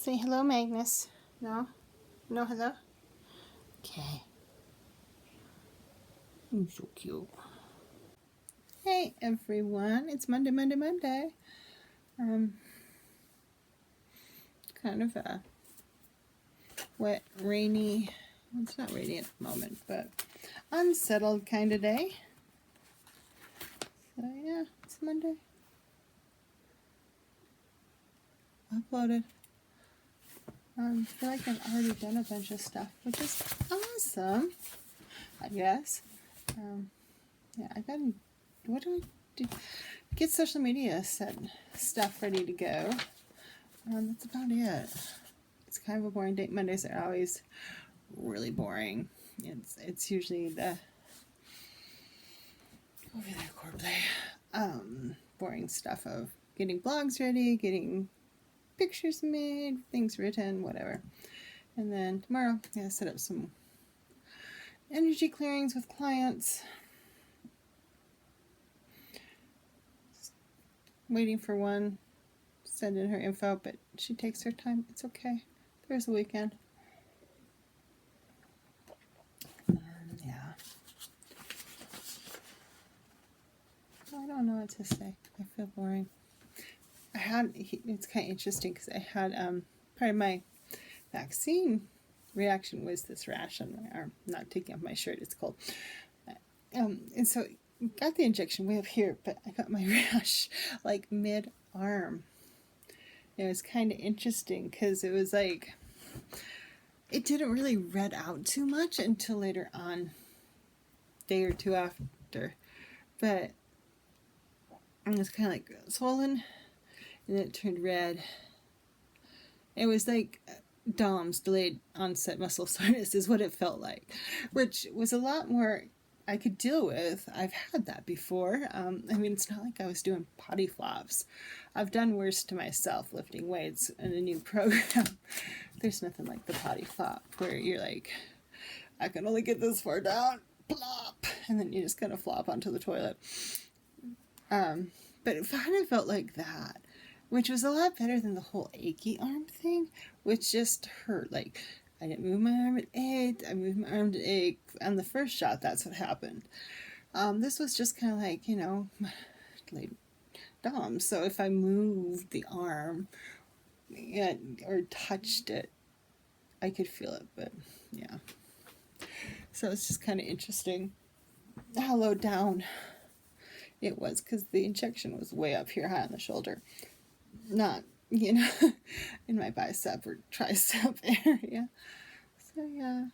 Say hello, Magnus. No? No hello? Okay. You're so cute. Hey, everyone. It's Monday. Kind of a wet, rainy, well, it's not rainy at the moment, but unsettled kind of day. So, yeah, it's Monday. Uploaded. I feel like I've already done a bunch of stuff, which is awesome, I guess. Yeah, I got, what do I do? Get social media set stuff ready to go. That's about it. It's kind of a boring day. Mondays are always really boring. It's usually the over there, core play. Boring stuff of getting blogs ready, getting pictures made, things written, whatever. And then tomorrow, yeah, set up some energy clearings with clients. Waiting for one, send in her info, but she takes her time. It's okay. There's a weekend. Yeah. I don't know what to say. I feel boring. It's kind of interesting because I had, part of my vaccine reaction was this rash on my arm. I'm not taking off my shirt, it's cold. And so got the injection way up here, but I got my rash like mid-arm. It was kind of interesting because it was like, it didn't really red out too much until later on, day or two after. But it was kind of like swollen, and then it turned red. It was like DOMS, delayed onset muscle soreness, is what it felt like, which was a lot more I could deal with. I've had that before. I mean, it's not like I was doing potty flops. I've done worse to myself lifting weights in a new program. There's nothing like the potty flop where you're like, I can only get this far down, plop, and then you just kind of flop onto the toilet. But it kind of felt like that, which was a lot better than the whole achy arm thing, which just hurt. Like, I didn't move my arm, it ached. I moved my arm, it ached. On the first shot, that's what happened. This was just kind of like, like dumb. So if I moved the arm or touched it, I could feel it. But yeah, so it's just kind of interesting how low down it was, because the injection was way up here high on the shoulder, not in my bicep or tricep area. So yeah,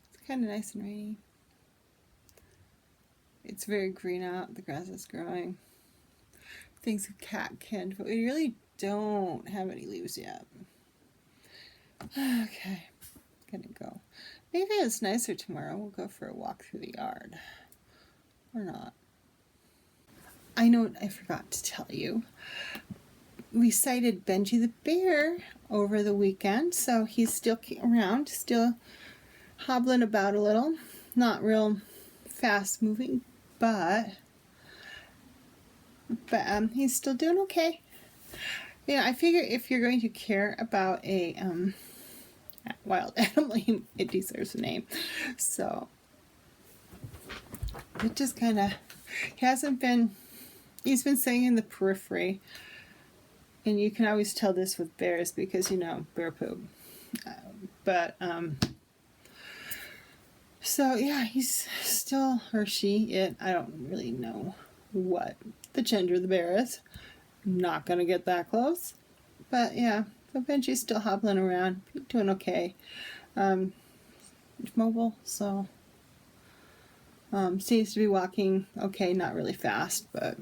it's kind of nice and rainy. It's very green out. The grass is growing. Things have cat-canned, but we really don't have any leaves yet. Okay, gonna go. Maybe it's nicer tomorrow. We'll go for a walk through the yard. Or not. I know I forgot to tell you. We sighted Benji the bear over the weekend, so he's still around, still hobbling about a little. Not real fast moving, but he's still doing okay. Yeah, I figure if you're going to care about a wild animal, it deserves a name. So it just kind of, he's been staying in the periphery. And you can always tell this with bears because, bear poop. So yeah, he's still, or she, it, I don't really know what the gender of the bear is. I'm not going to get that close. But yeah, so Benji's still hobbling around, doing okay. Mobile, so seems to be walking okay, not really fast, but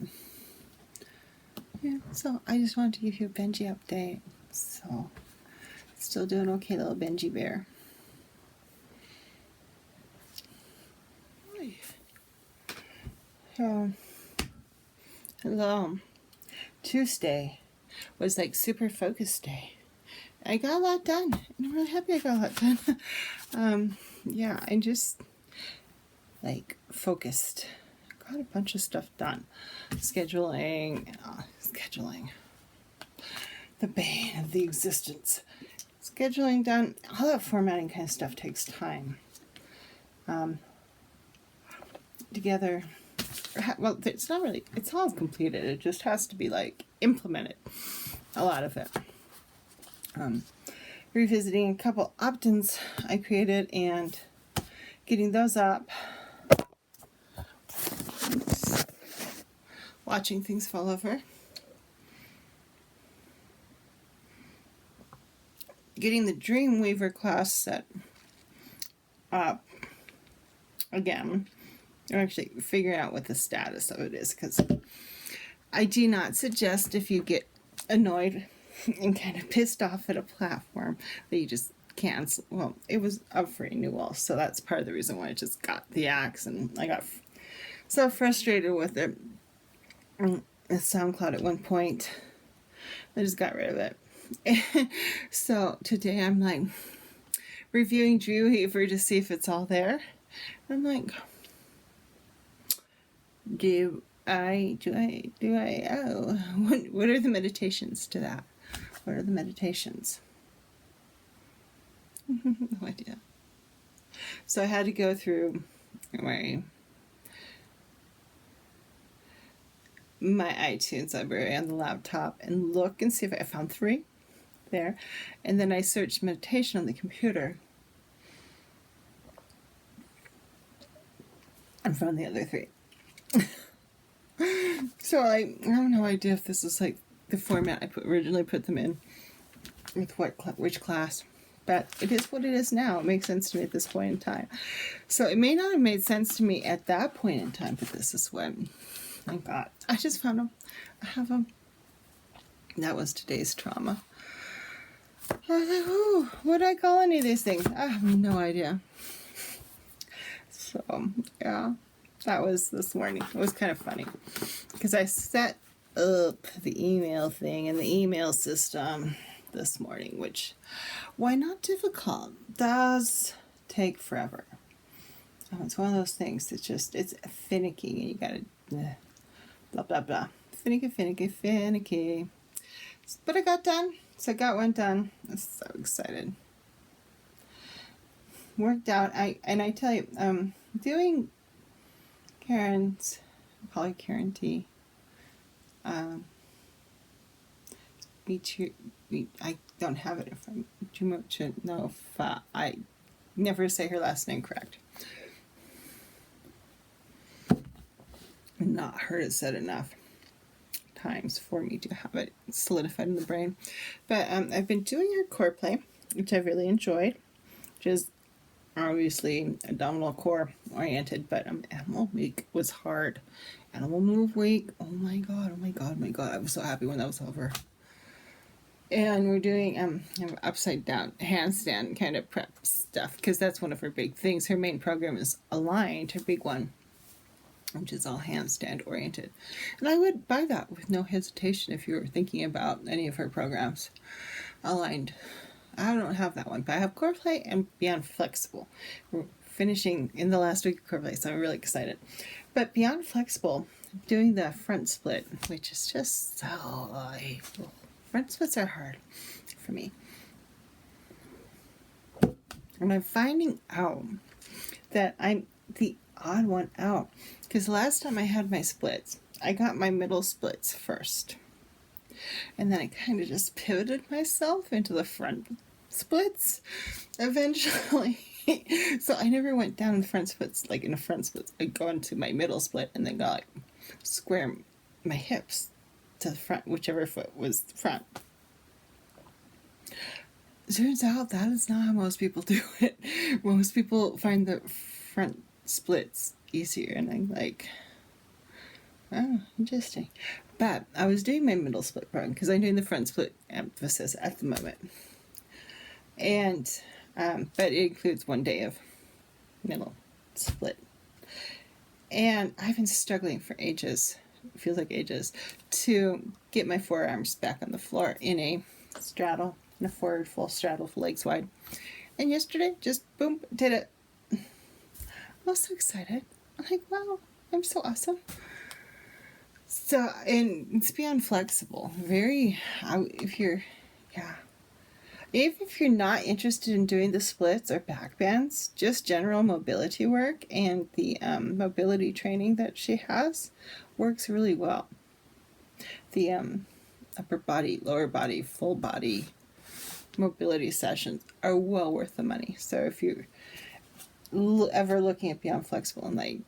yeah, so I just wanted to give you a Benji update. So, still doing okay, little Benji bear. Hello. Tuesday was like super focused day. I got a lot done. I'm really happy I got a lot done. Yeah, I just focused. Got a bunch of stuff done. Scheduling. the bane of the existence. Scheduling done, all that formatting kind of stuff takes time. Together, well, it's not really, it's all completed. It just has to be like implemented, a lot of it. Revisiting a couple opt-ins I created and getting those up. Oops. Watching things fall over. Getting the Dreamweaver class set up again. I'm actually figuring out what the status of it is, because I do not suggest, if you get annoyed and kind of pissed off at a platform, that you just cancel. Well, it was up for renewal, so that's part of the reason why I just got the axe, and I got so frustrated with it. SoundCloud at one point, I just got rid of it. So today I'm like reviewing Dreamweaver to see if it's all there. I'm like, do I, oh, what are the meditations to that? What are the meditations? No idea. So I had to go through my iTunes library on the laptop and look and see if I found 3 there. And then I searched meditation on the computer and found the other 3. So I have no idea if this is like the format I originally put them in with which class, but it is what it is now. It makes sense to me at this point in time. So it may not have made sense to me at that point in time, but this is when I got. I just found them. I have them. That was today's trauma. I was like, ooh, what do I call any of these things? I have no idea. So yeah. That was this morning. It was kind of funny because I set up the email thing in the email system this morning, which, why not difficult? Does take forever. It's one of those things. It's finicky, and you gotta blah blah blah. Finicky. But I got done. So I got one done. I'm so excited. Worked out. I tell you, doing Karen's, I call her Karen T. I don't have it if I'm too much to know if I never say her last name correct. Not heard it said enough times for me to have it solidified in the brain. But I've been doing her core play, which I've really enjoyed, which is obviously abdominal core oriented, but animal week was hard. Animal move week, oh my god, I was so happy when that was over. And we're doing upside down handstand kind of prep stuff, because that's one of her big things. Her main program is Aligned, her big one, which is all handstand oriented, and I would buy that with no hesitation if you were thinking about any of her programs. Aligned, I don't have that one, but I have core play and Beyond Flexible. We're finishing in the last week of core play, so I'm really excited. But Beyond Flexible, doing the front split, which is just so front splits are hard for me. And I'm finding out that I'm the odd one out, because last time I had my splits, I got my middle splits first. And then I kind of just pivoted myself into the front splits eventually. So I never went down in the front splits, like in a front split. I'd go into my middle split and then go like square my hips to the front, whichever foot was the front. Turns out that is not how most people do it. Most people find the front splits easier, and I'm like, oh, interesting. But I was doing my middle split program because I'm doing the front split emphasis at the moment. And, but it includes 1 day of middle split. And I've been struggling for ages, it feels like ages, to get my forearms back on the floor in a straddle, in a forward full straddle, legs wide. And yesterday, just boom, did it. I was so excited. I'm like, wow, I'm so awesome. So, and it's Beyond Flexible. Very, if you're Yeah. Even if you're not interested in doing the splits or back bends, just general mobility work and the mobility training that she has works really well. The upper body, lower body, full body mobility sessions are well worth the money. So if you're ever looking at Beyond Flexible and like,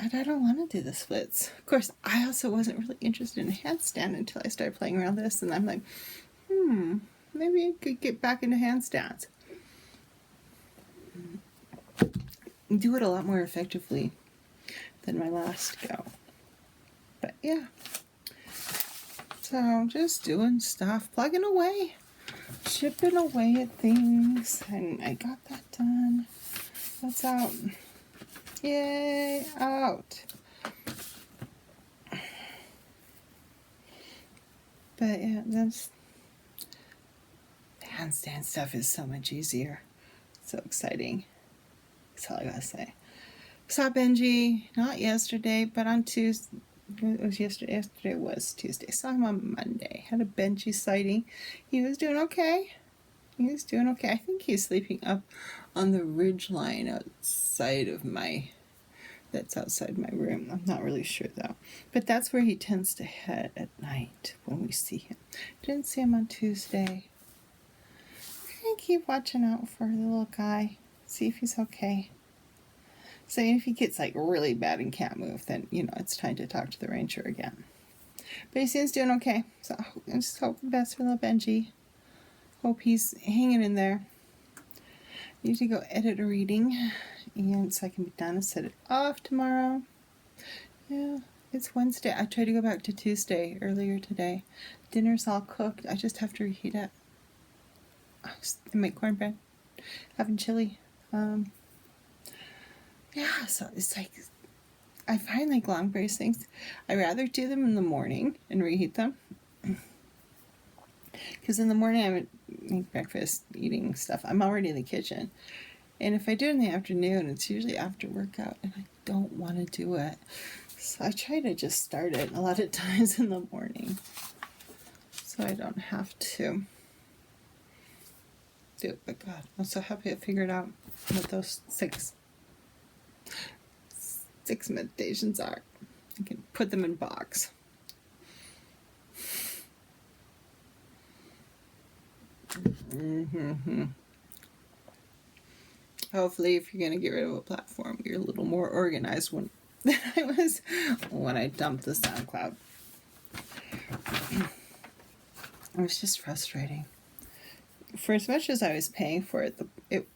I don't want to do the splits. Of course, I also wasn't really interested in a handstand until I started playing around this, and I'm like, maybe I could get back into handstands. Do it a lot more effectively than my last go. But yeah. So I'm just doing stuff, plugging away, chipping away at things, and I got that done. That's out. Yay, out. But yeah, that's handstand stuff is so much easier. So exciting. That's all I gotta say. Saw Benji, not yesterday, but on Tuesday. It was yesterday. Yesterday was Tuesday. Saw him on Monday. Had a Benji sighting. He was doing okay. I think he's sleeping up on the ridge line outside of that's outside my room. I'm not really sure though. But that's where he tends to head at night when we see him. Didn't see him on Tuesday. I'm gonna keep watching out for the little guy. See if he's okay. So if he gets like really bad and can't move, then it's time to talk to the ranger again. But he seems doing okay. So I just hope the best for little Benji. Hope he's hanging in there. I need to go edit a reading, and so I can be done and set it off tomorrow. Yeah, it's Wednesday. I tried to go back to Tuesday earlier today. Dinner's all cooked. I just have to reheat it. I make cornbread. Having chili. Yeah, so it's like, I find like long braised things, I'd rather do them in the morning and reheat them. Because in the morning I would make breakfast, eating stuff. I'm already in the kitchen. And if I do it in the afternoon, it's usually after workout, and I don't want to do it. So I try to just start it a lot of times in the morning, so I don't have to do it. But God, I'm so happy I figured out what those six meditations are. I can put them in box. Hopefully, if you're going to get rid of a platform, you're a little more organized than I was when I dumped the SoundCloud. It was just frustrating. For as much as I was paying for it,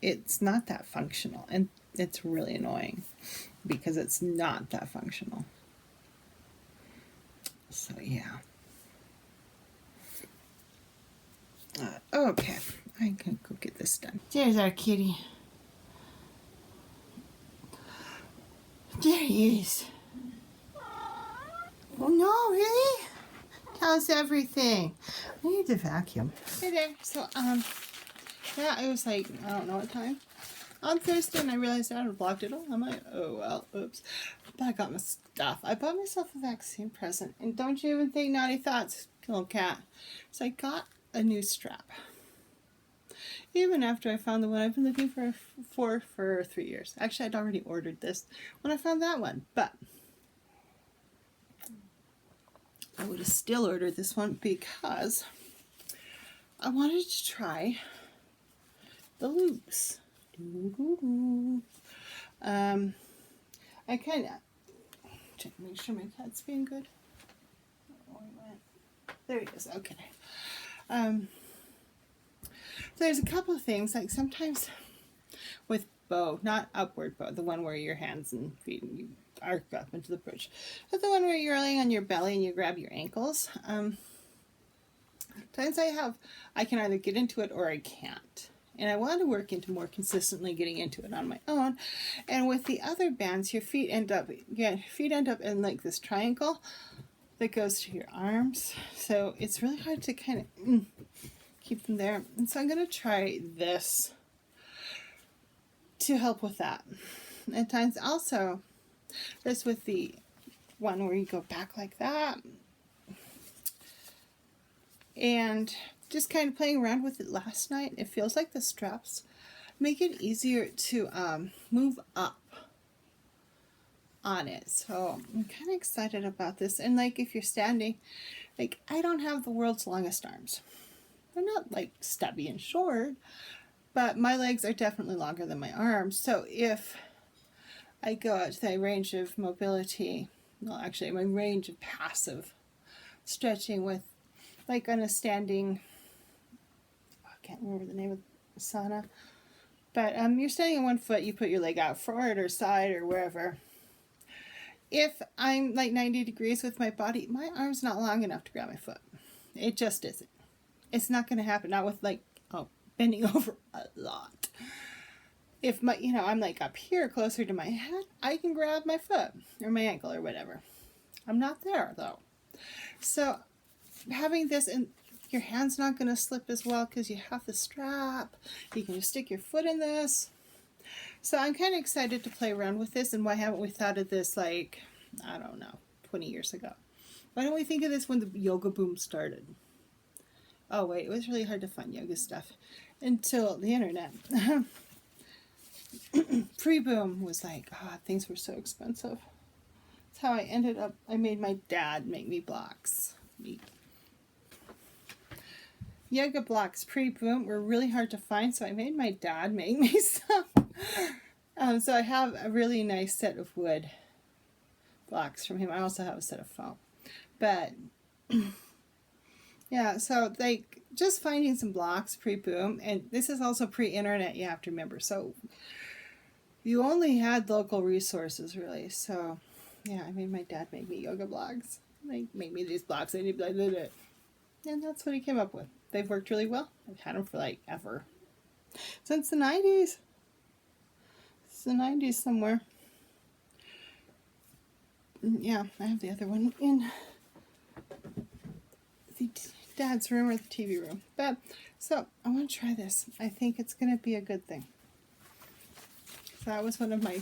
it's not that functional, and it's really annoying because it's not that functional. So yeah. Okay, I can go get this done. There's our kitty. There he is. Oh no, really? Tell us everything. I need to vacuum. Hey there. So yeah, it was like, I don't know what time. On Thursday, and I realized I had blocked it all. I'm like, oh well, oops. But I got my stuff. I bought myself a vaccine present, and don't you even think naughty thoughts, little cat. So I got a new strap. Even after I found the one I've been looking for 3 years. Actually, I'd already ordered this when I found that one, but I would have still ordered this one because I wanted to try the loops. I kind of check, make sure my cat's being good. Oh, there he is. Okay. There's a couple of things, like sometimes with bow, not upward bow, the one where your hands and feet and you arc up into the bridge, but the one where you're laying on your belly and you grab your ankles. Times I can either get into it or I can't. And I want to work into more consistently getting into it on my own. And with the other bands, your feet end up in like this triangle that goes to your arms. So it's really hard to kind of keep them there. And so I'm going to try this to help with that. At times also, this with the one where you go back like that. And just kind of playing around with it last night. It feels like the straps make it easier to move up on it. So I'm kind of excited about this. And like if you're standing, like I don't have the world's longest arms. They're not like stubby and short, but my legs are definitely longer than my arms. So if I go out to the range of mobility, well actually my range of passive stretching with like on a standing, I can't remember the name of the sauna, but you're standing on one foot, you put your leg out forward or side or wherever. If I'm like 90 degrees with my body, my arm's not long enough to grab my foot. It just isn't. It's not going to happen. Not with like, bending over a lot. If my, I'm like up here closer to my head, I can grab my foot or my ankle or whatever. I'm not there though. So having this, and your hand's not going to slip as well because you have the strap. You can just stick your foot in this. So I'm kind of excited to play around with this. And why haven't we thought of this like, I don't know, 20 years ago? Why don't we think of this when the yoga boom started? Oh wait, it was really hard to find yoga stuff until the internet. Pre-boom was like, things were so expensive. That's how I ended up, I made my dad make me blocks. Yoga blocks pre-boom were really hard to find, so I made my dad make me some. So I have a really nice set of wood blocks from him. I also have a set of foam. But yeah, so like just finding some blocks pre-boom, and this is also pre-internet, you have to remember. So you only had local resources really. So yeah, I made my dad make me yoga blocks. Like make me these blocks and he'd be like, and that's what he came up with. They've worked really well. I've had them for like ever. Since the 90s. It's the 90s somewhere. Yeah, I have the other one in the dad's room or the TV room. But, so, I want to try this. I think it's going to be a good thing. So that was one of my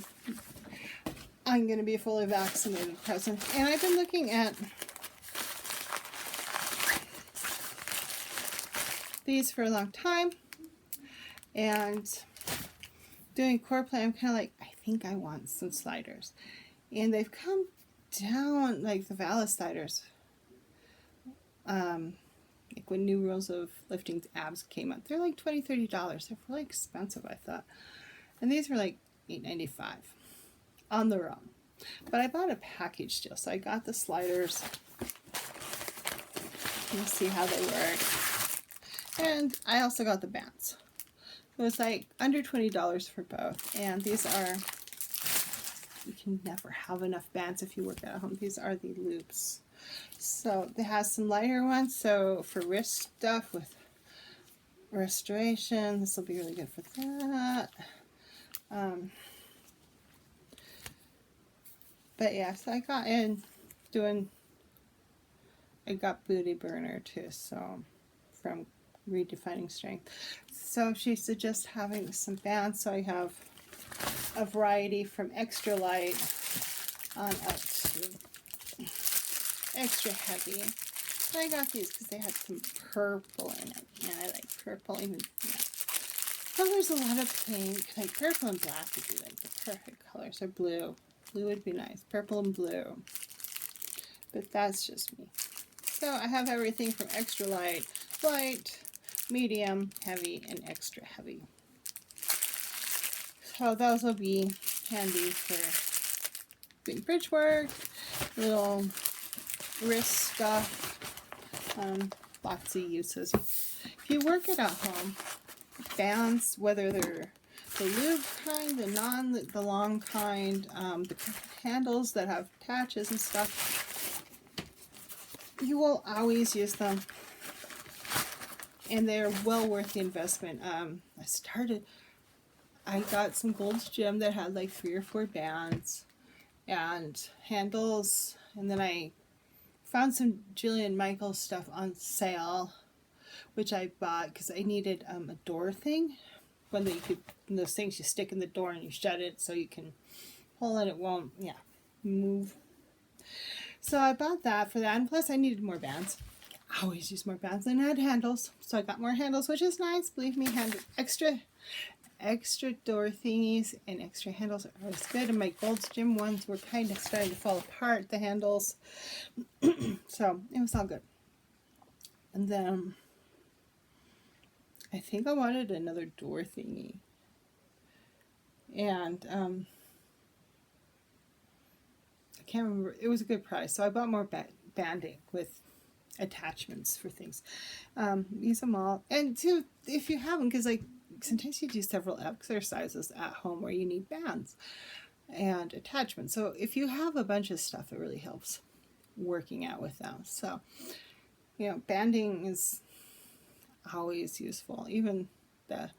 I'm going to be fully vaccinated presents. And I've been looking at these for a long time, and doing core play, I'm kind of like, I think I want some sliders, and they've come down, like the Valis sliders, like when new rules of lifting abs came out, they're like $20-$30. They're really expensive, I thought, and these were like $8.95 on their own, but I bought a package deal, so I got the sliders. Let's see how they work. And I also got the bands. It was like under $20 for both. And these are, you can never have enough bands if you work at home. These are the loops. So it has some lighter ones. So for wrist stuff with restoration, this will be really good for that. But yeah, so I got in doing, I got booty burner too. So from Redefining Strength. So she suggests having some bands, so I have a variety from extra light on up to extra heavy. So I got these because they had some purple in it, and I like purple even. So there's a lot of pink, like purple and black would be like the perfect colors, or blue. Blue would be nice, purple and blue. But that's just me. So I have everything from extra light, light, medium, heavy, and extra heavy. So those will be handy for doing bridge work, little wrist stuff, lots of uses. If you work it at home, bands, whether they're the loop kind, the long kind, the handles that have patches and stuff, you will always use them. And they're well worth the investment. I got some Gold's Gym that had like 3 or 4 bands and handles, and then I found some Jillian Michaels stuff on sale, which I bought because I needed a door thing. One that you could, those things you stick in the door and you shut it so you can pull it, it won't, move. So I bought that for that, and plus I needed more bands. I always use more bands than I had handles, so I got more handles, which is nice. Believe me, extra door thingies and extra handles are always good. And my Gold's Gym ones were kind of starting to fall apart, the handles. So it was all good. And then I think I wanted another door thingy. And I can't remember. It was a good price. So I bought more banding with attachments for things. Use them all. And too, if you have them, because like sometimes you do several exercises at home where you need bands and attachments. So if you have a bunch of stuff, it really helps working out with them. So, you know, banding is always useful. Even the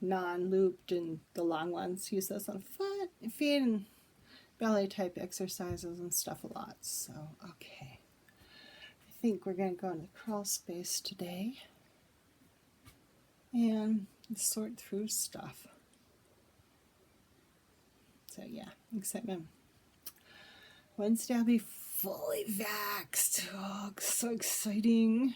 non-looped and the long ones, use those on feet and ballet type exercises and stuff a lot. So, okay. I think we're going to go in the crawl space today and sort through stuff. So yeah, excitement. Wednesday I'll be fully vaxxed. Oh, so exciting.